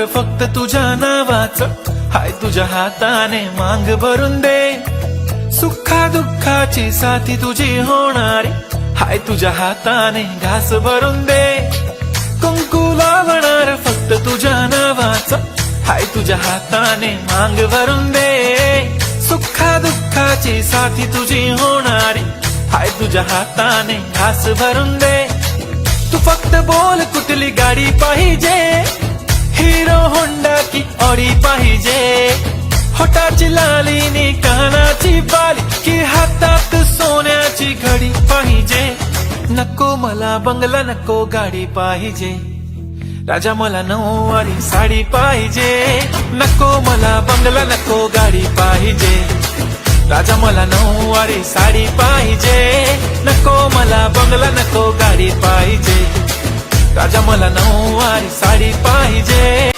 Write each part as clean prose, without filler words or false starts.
बनणार फक्त तुझ्या नावाचं, हाय तुझ्या हाताने मांग भरून दे. सुखा दुःखाची साथी तुझी होणारी, हाय तुझ्या हाताने घास भरून दे. कुंकू लावणार फक्त तुझ्या नावाचं, हाय तुझ्या हाताने मांग भरून दे. सुखा दुःखाची साथी तुझी होणारी, हाय तुझ्या हाताने घास भरून दे. तू फक्त बोल कुठली गाडी पाहिजे, हिरो होंडा की ऑडी पाहिजे. होटाची लाली नी कानाची बाली, की हातात सोन्याची घडी पाहिजे. नको मला बंगला, नको गाडी पाहिजे. राजा मला नऊवारी साडी पाहिजे. नको मला बंगला, नको गाडी पाहिजे. राजा मला नऊवारी साडी पाहिजे. नको मला बंगला, नको गाडी पाहिजे. राजा मला नऊवारी साडी पाहिजे.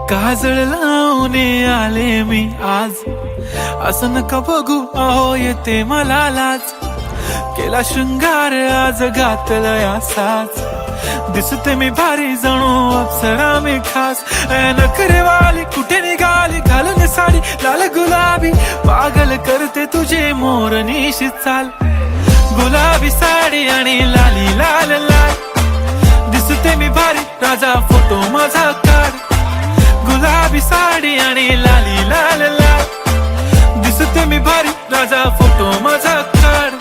काजळ लावून आले मी आज, असं नका बघू अहो येते मला लाज. केला शृंगार आज घातलाय असाच, दिसते मी भारी जणू अप्सरा मी खास. नखरेवाली कुठे निघाली घालून साडी लाल गुलाबी, पागल करते तुझे मोरनीशी चाल. गुलाबी साडी आणि लाली लाल लाल, दिसते मी भारी राजा फोटो माझा काढ. गुलाबी साडी आणि लाली लाल लाल, दिसते मी भारी राजा फोटो माझा काढ.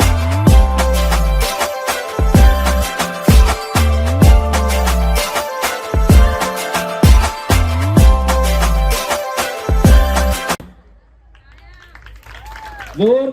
जोर